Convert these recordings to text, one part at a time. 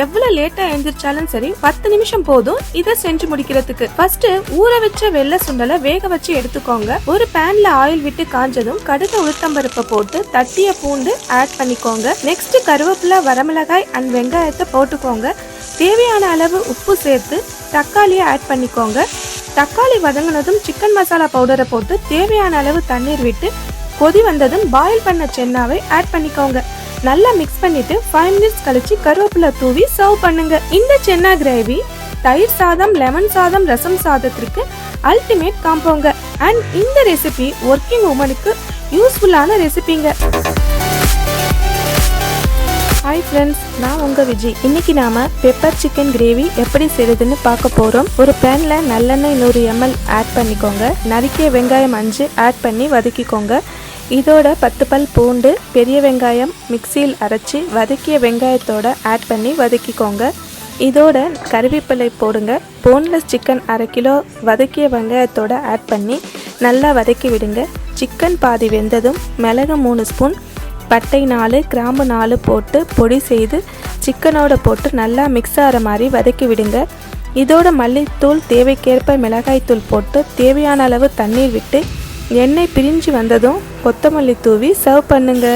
எவ்வளவு லேட்டா எழுந்திரிச்சாலும் சரி 10 நிமிஷம் போதும் இதை செஞ்சு முடிக்கிறதுக்கு. ஃபர்ஸ்ட் ஊற வச்ச வெள்ளை சுண்டலை வேக வச்சு எடுத்துக்கோங்க. ஒரு பேன்ல ஆயில் விட்டு காஞ்சதும் கடுகு உளுத்தம்பருப்பை போட்டு தட்டிய பூண்டு ஆட் பண்ணிக்கோங்க. நெக்ஸ்ட் கருவேப்பிலை, வரமிளகாய் அண்ட் வெங்காயத்தை போட்டுக்கோங்க. தேவையான அளவு உப்பு சேர்த்து தக்காளியை ஆட் பண்ணிக்கோங்க. தக்காளி வதங்கினதும் சிக்கன் மசாலா பவுடரை போட்டு தேவையான அளவு தண்ணீர் விட்டு கொதி வந்ததும் பாயில் பண்ண சென்னாவை ஆட் பண்ணிக்கோங்க. நல்லா மிக்ஸ் பண்ணிட்டு 5 மினிட்ஸ் கழிச்சு கருவேப்பிலை தூவி சர்வ் பண்ணுங்க. இந்த சென்னா கிரேவி தயிர் சாதம், லெமன் சாதம், ரசம் சாதத்திற்கு அல்டிமேட் காம்போங்க. அண்ட் இந்த ரெசிபி ஒர்க்கிங் உமனுக்கு யூஸ்ஃபுல்லான ரெசிபிங்க. ஹாய் ஃப்ரெண்ட்ஸ், நான் உங்கள் விஜய். இன்னைக்கு நாம பெப்பர் சிக்கன் கிரேவி எப்படி செய்யுதுன்னு பார்க்க போகிறோம். ஒரு பேனில் நல்லெண்ணெய் 100 ml ஆட் பண்ணிக்கோங்க. நறுக்கிய வெங்காயம் 5 ஆட் பண்ணி வதக்கிக்கோங்க. இதோட 10 பல் பூண்டு, பெரிய வெங்காயம் மிக்சியில் அரைச்சி வதக்கிய வெங்காயத்தோட ஆட் பண்ணி வதக்கிக்கோங்க. இதோட கறிவேப்பிலை போடுங்க. போன்லெஸ் சிக்கன் 1/2 கிலோ வதக்கிய வெங்காயத்தோட ஆட் பண்ணி நல்லா வதக்கி விடுங்க. சிக்கன் பாதி வெந்ததும் மிளகு 3 ஸ்பூன், பட்டை 4, கிராம்பு 4 போட்டு பொடி செய்து சிக்கனோட போட்டு நல்லா மிக்ஸ் ஆகிற மாதிரி வதக்கி விடுங்க. இதோட மல்லித்தூள், தேவைக்கேற்ப மிளகாய்த்தூள் போட்டு தேவையான அளவு தண்ணீர் விட்டு எண்ணெய் பிரிஞ்சு வந்ததும் கொத்தமல்லி தூவி சர்வ் பண்ணுங்க.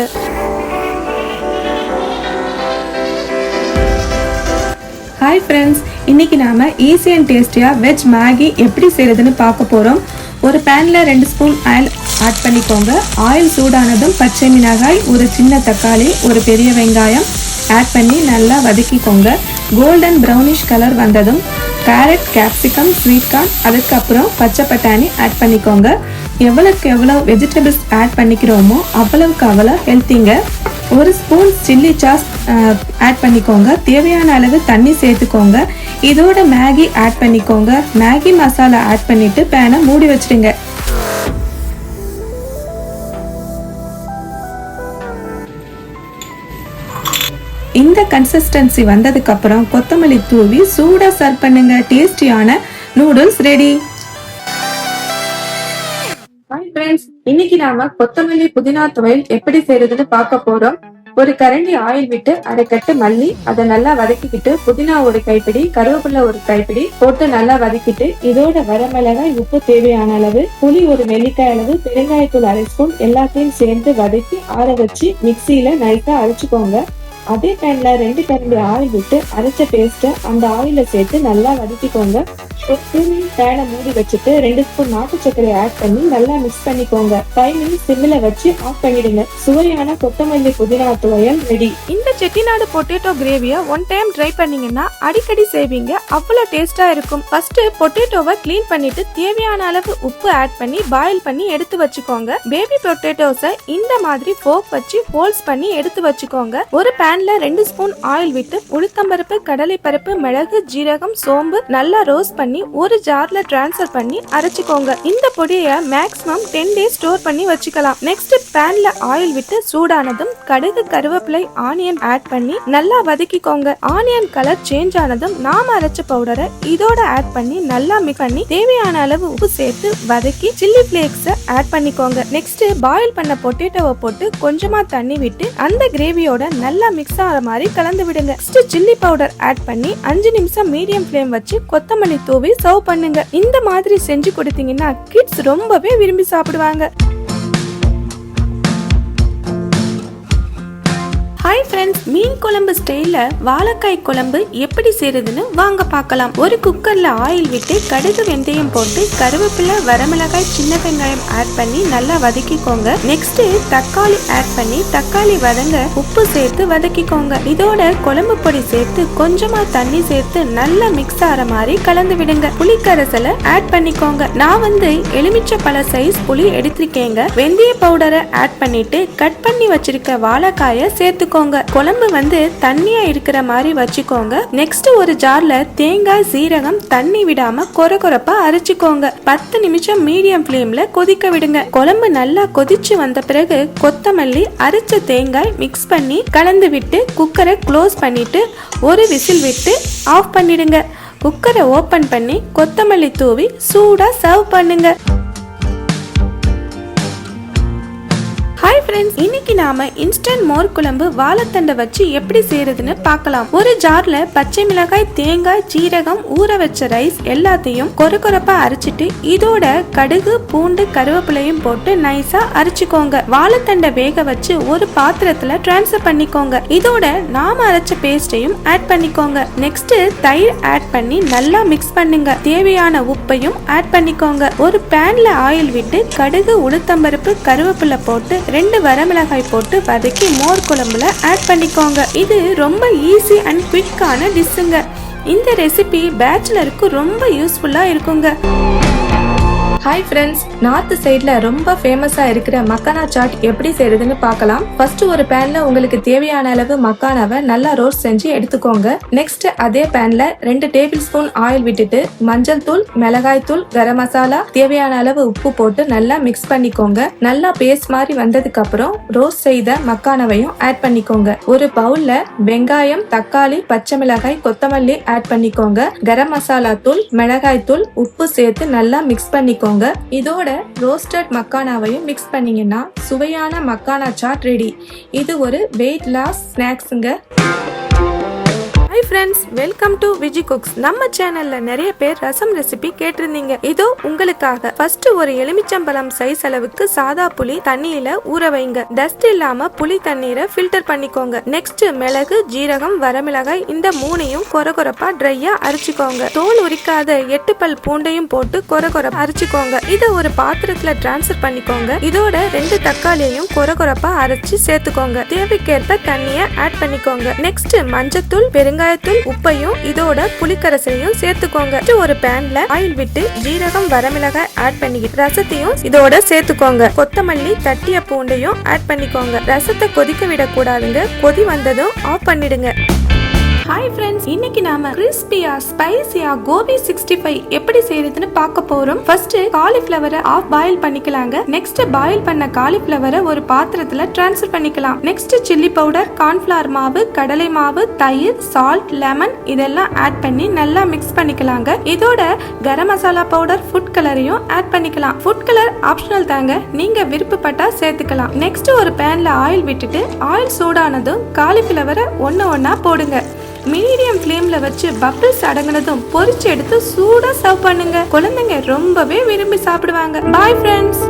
ஹாய் ஃப்ரெண்ட்ஸ், இன்னைக்கு நாம ஈஸி அண்ட் டேஸ்டியாக வெஜ் மேகி எப்படி செய்யறதுன்னு பார்க்க போகிறோம். ஒரு பேனில் 2 ஸ்பூன் ஆயில் ஆட் பண்ணிக்கோங்க. ஆயில் சூடானதும் பச்சை மிளகாய், ஒரு சின்ன தக்காளி, ஒரு பெரிய வெங்காயம் ஆட் பண்ணி நல்லா வதக்கிக்கோங்க. கோல்டன் ப்ரௌனிஷ் கலர் வந்ததும் கேரட், கேப்சிகம், ஸ்வீட் கார்ன், அதுக்கப்புறம் பச்சை பட்டாணி ஆட் பண்ணிக்கோங்க. எவ்வளோக்கு எவ்வளோ வெஜிடபிள்ஸ் ஆட் பண்ணிக்கிறோமோ அவ்வளவுக்கு அவ்வளோ ஹெல்த்திங்க. ஒரு ஸ்பூன் சில்லி சாஸ் ஆட் பண்ணிக்கோங்க. தேவையான அளவு தண்ணி சேர்த்துக்கோங்க. இதோட மேகி ஆட் பண்ணிக்கோங்க. மேகி மசாலா ஆட் பண்ணிட்டு பேனை மூடி வச்சிடுங்க. இந்த கன்சிஸ்டன்சி வந்ததுக்கு அப்புறம் கொத்தமல்லி தூவி சூடா சர்வ் பண்ணுங்க. டேஸ்டியான நூடுல்ஸ் ரெடி. ஹாய் ஃப்ரெண்ட்ஸ், இன்னைக்கு நாம கொத்தமல்லி புதினா துவையல் எப்படி செய்யறதுன்னு பார்க்க போறோம். ஒரு கரண்டி ஆயில் விட்டு 1/2 கட்டு மல்லி அதை நல்லா வதக்கிக்கிட்டு, புதினா 1 கைப்பிடி, கருவேப்பிலை 1 கைப்பிடி போட்டு நல்லா வதக்கிட்டு, இதோட வரமிளகாய், உப்பு தேவையான அளவு, புளி 1 நெல்லிக்காய் அளவு, பெருங்காயத்தூள் 1/2 ஸ்பூன் எல்லாத்தையும் சேர்ந்து வதக்கி ஆற வச்சு மிக்சியில நைஸா அரைச்சுக்கோங்க. அதே பேன்ல 2 கரண்டி ஆயில் விட்டு அரைச்ச பேஸ்ட்டை அந்த ஆயில சேர்த்து நல்லா வதக்கிக்கோங்க. ஒரு 2 மினிட் பேனை மூடி வச்சுட்டு 2 ஸ்பூன் நாட்டு சர்க்கரை ஆட் பண்ணி நல்லா மிக்ஸ் பண்ணிக்கோங்க. 5 மினிட்ஸ் சிம்மில வச்சு ஆஃப் பண்ணிடுங்க. சுவையான கொத்தமல்லி புதினா துவையல் ரெடி. இந்த செட்டிநாடு பொட்டேட்டோ கிரேவியை 1 டைம் ட்ரை பண்ணீங்கன்னா அடிக்கடி செய்வீங்க. அவ்வளவு டேஸ்டா இருக்கும். ஃபர்ஸ்ட் பொட்டேட்டோவை கிளீன் பண்ணிட்டு தேவையான அளவு உப்பு ஆட் பண்ணி பாயில் பண்ணி எடுத்து வச்சுக்கோங்க. பேபி பொட்டேட்டோஸை இந்த மாதிரி ஃபோர்க் வச்சு ஹோல்ஸ் பண்ணி எடுத்து வச்சுக்கோங்க. ஒரு பேன்ல 2 ஸ்பூன் ஆயில் விட்டு உளுத்தம்பருப்பு, கடலைப்பருப்பு, மிளகு, ஜீரகம், சோம்பு நல்லா ரோஸ்ட் பண்ணி ஒரு ஜார்ல டிரான்ஸ்ஃபர் பண்ணி அரைச்சுக்கோங்க. இந்த பொடியை மேக்ஸிமம் 10 டேஸ் ஸ்டோர் பண்ணி வச்சுக்கலாம். நெக்ஸ்ட் பேன்ல ஆயில் விட்டு சூடானதும் கடுகு, கருவேப்பிலை, ஆனியன் ஆட் பண்ணி நல்லா வதக்கிக்கோங்க. ஆனியன் கலர் சேஞ்ச் ஆனதும் நாம அரைச்ச பவுடரை இதோட ஆட் பண்ணி நல்லா மிக்ஸ் பண்ணி தேவையான அளவு உப்பு சேர்த்து வதக்கி சில்லி பிளேக்ஸ் ஆட் பண்ணிக்கோங்க. நெக்ஸ்ட் பாயில் பண்ண பொட்டேட்டோவை போட்டு கொஞ்சமா தண்ணி விட்டு அந்த கிரேவியோட நல்லா மிக்ஸ் ஆகிற மாதிரி கலந்து விடுங்க. நெக்ஸ்ட் சில்லி பவுடர் ஆட் பண்ணி 5 நிமிஷம் மீடியம் ஃப்ளேம் வச்சு கொத்தமல்லி தூவி சர்வ் பண்ணுங்க. இந்த மாதிரி செஞ்சு கொடுத்தீங்கன்னா கிட்ஸ் ரொம்பவே விரும்பி சாப்பிடுவாங்க. ஹாய் ஃப்ரெண்ட்ஸ், மீன் குழம்பு ஸ்டைல்ல வாழைக்காய் குழம்பு எப்படி செய்யறதுன்னு வாங்க பார்க்கலாம். ஒரு குக்கர்ல ஆயில் விட்டு கடுகு, வெந்தயம் போட்டு கருவேப்பிலை, வரமிளகாய், சின்ன வெங்காயம் ஆட் பண்ணி நல்லா வதக்கிக்கோங்க. நெக்ஸ்ட் தக்காளி ஆட் பண்ணி தக்காளி வதங்க உப்பு சேர்த்து வதக்கிக்கோங்க. இதோட குழம்பு பொடி சேர்த்து கொஞ்சமா தண்ணி சேர்த்து நல்லா மிக்ஸ் ஆகிற மாதிரி கலந்து விடுங்க. புளிக்கரைசலை ஆட் பண்ணிக்கோங்க. நான் எலுமிச்சை பழ சைஸ் புளி எடுத்திருக்கேங்க. வெந்தய பவுடரை ஆட் பண்ணிட்டு கட் பண்ணி வச்சிருக்க வாழைக்காயை சேர்த்துக்கோங்க. குழம்பு தண்ணியா இருக்கிற மாதிரி வச்சுக்கோங்க. நெக்ஸ்ட் ஒரு ஜார்ல தேங்காய், சீரகம் தண்ணி விடாம கொரகொரப்பா அரைச்சுக்கோங்க. 10 நிமிஷம் மீடியம் ஃப்ளேம்ல கொதிக்க விடுங்க. குழம்பு நல்லா கொதிச்சு வந்த பிறகு கொத்தமல்லி, அரைச்ச தேங்காய் மிக்ஸ் பண்ணி கலந்து விட்டு குக்கரை க்ளோஸ் பண்ணிட்டு ஒரு விசில் விட்டு ஆஃப் பண்ணிடுங்க. குக்கரை ஓபன் பண்ணி கொத்தமல்லி தூவி சூடா சர்வ் பண்ணுங்க. ஹாய் ஃப்ரெண்ட்ஸ், இன்னைக்கு நாம இன்ஸ்டன்ட் மோர் குழம்பு வாழைத்தண்டை வச்சு எப்படி செய்யறதுன்னு பார்க்கலாம். ஒரு ஜார்ல பச்சை மிளகாய், தேங்காய், ஜீரகம், ஊற வச்ச ரைஸ் எல்லாத்தையும் கொரகொரப்பா அரைச்சிட்டு இதோட கடுகு, பூண்டு, கருவேப்பிலையும் போட்டு நைஸா அரைச்சுக்கோங்க. வாழைத்தண்டை வேக வச்சு ஒரு பாத்திரத்துல டிரான்ஸ்ஃபர் பண்ணிக்கோங்க. இதோட நாம அரைச்ச பேஸ்டையும் ஆட் பண்ணிக்கோங்க. நெக்ஸ்ட் தயிர் ஆட் பண்ணி நல்லா மிக்ஸ் பண்ணுங்க. தேவையான உப்பையும் ஆட் பண்ணிக்கோங்க. ஒரு பேன்ல ஆயில் விட்டு கடுகு, உளுத்தம்பருப்பு, கருவேப்பிலை போட்டு 2 வரமிளகாய் போட்டு வதக்கி மோர் குழம்புல ஆட் பண்ணிக்கோங்க. இது ரொம்ப ஈஸி அண்ட் குவிக்கான டிஷ்ஷுங்க. இந்த ரெசிபி பேச்சுலருக்கு ரொம்ப யூஸ்ஃபுல்லா இருக்குங்க. ஹாய் ஃப்ரெண்ட்ஸ், நார்த் சைட்ல ரொம்ப ஃபேமஸா இருக்கிற மக்கானா சாட் எப்படி செய்யறதுன்னு பார்க்கலாம். ஃபர்ஸ்ட் ஒரு பேன்ல உங்களுக்கு தேவையான அளவு மக்கானாவை நல்லா ரோஸ்ட் செஞ்சு எடுத்துக்கோங்க. நெக்ஸ்ட் அதே பேன்ல 2 டேபிள் ஸ்பூன் ஆயில் விட்டுட்டு மஞ்சள் தூள், மிளகாய் தூள், கரம் மசாலா, தேவையான அளவு உப்பு போட்டு நல்லா மிக்ஸ் பண்ணிக்கோங்க. நல்லா பேஸ்ட் மாதிரி வந்ததுக்கு அப்புறம் ரோஸ்ட் செய்த மக்கானாவையும் ஆட் பண்ணிக்கோங்க. ஒரு பவுல்ல வெங்காயம், தக்காளி, பச்சை மிளகாய், கொத்தமல்லி ஆட் பண்ணிக்கோங்க. கரம் மசாலா தூள், மிளகாய் தூள், உப்பு சேர்த்து நல்லா மிக்ஸ் பண்ணிக்கோங்க. இதோட ரோஸ்டட் மக்கானாவையும் மிக்ஸ் பண்ணீங்கன்னா சுவையான மக்கானா சாட் ரெடி. இது ஒரு வெயிட் லாஸ் ஸ்நாக்ஸ்ங்க. Hi friends, welcome to Viji cooks. நம்ம சேனல்ல நிறைய பேர் ரசம் ரெசிபி கேட்டிருந்தீங்க. இதோ உங்களுக்காக. ஃபர்ஸ்ட் ஒரு எலுமிச்சம்பழம் சைஸ் அளவுக்கு சாதா புளி தண்ணியில ஊற வைங்க. டஸ்ட் இல்லாம புளி தண்ணீரை ஃபில்டர் பண்ணிக்கோங்க. நெக்ஸ்ட் மிளகு, ஜீரகம், வரமிளகாய் இந்த 3ஐயும் கொரகொரப்பா ட்ரையா அரைச்சிக்கோங்க. தோல் உரிக்காத 8 பல் பூண்டையும் போட்டு கொரகொரப்பா அரைச்சிக்கோங்க. இதை ஒரு பாத்திரத்துல டிரான்ஸ்ஃபர் பண்ணிக்கோங்க. இதோட 2 தக்காளியையும் கொரகொரப்பா அரைச்சி சேர்த்துக்கோங்க. தேவைக்கேற்ப தண்ணியை ஆட் பண்ணிக்கோங்க. நெக்ஸ்ட் மஞ்சத்தூள், பெருங்காயத்தூள், உப்பையும் இதோட புளிக்கரசையும் சேர்த்துக்கோங்க. ஒரு பேன்ல ஆயில் விட்டு ஜீரகம், வரமிளகாய் ஆட் பண்ணிக்கிட்டு ரசத்தையும் இதோட சேர்த்துக்கோங்க. கொத்தமல்லி, தட்டிய பூண்டையும் ஆட் பண்ணிக்கோங்க. ரசத்தை கொதிக்க விடக்கூடாதுங்க. கொதி வந்ததும் ஆஃப் பண்ணிடுங்க. ஹாய் ஃப்ரெண்ட்ஸ், இன்னைக்கு நாம கிறிஸ்பியா ஸ்பைசியா கோபி 65 எப்படி செய்யறதுன்னு பார்க்க போறோம். ஃபர்ஸ்ட் காலிஃப்ளவரை ஆஃப் பாயில் பண்ணிக்கலாங்க. நெக்ஸ்ட் பாயில் பண்ண காலிஃப்ளவரை ஒரு பாத்திரத்துல டிரான்ஸ்ஃபர் பண்ணிக்கலாம். நெக்ஸ்ட் சில்லி பவுடர், கார்ன்ஃபிளவர் மாவு, கடலை மாவு, தயிர், சால்ட், லெமன் இதெல்லாம் ஆட் பண்ணி நல்லா மிக்ஸ் பண்ணிக்கலாங்க. இதோட garam masala powder, food கலரையும் add பண்ணிக்கலாம். ஃபுட் கலர் ஆப்ஷனல் தாங்க, நீங்க விருப்பப்பட்டா சேர்த்துக்கலாம். நெக்ஸ்ட் ஒரு பேன்ல ஆயில் விட்டுட்டு ஆயில் சூடானதும் காலிஃப்ளவரை ஒன்னா போடுங்க. மீடியம் ஃப்ளேம்ல வச்சு பபிள்ஸ் அடங்கினதும் பொரிச்சு எடுத்து சூடா சர்வ் பண்ணுங்க. குழந்தைங்க ரொம்பவே விரும்பி சாப்பிடுவாங்க. Bye friends.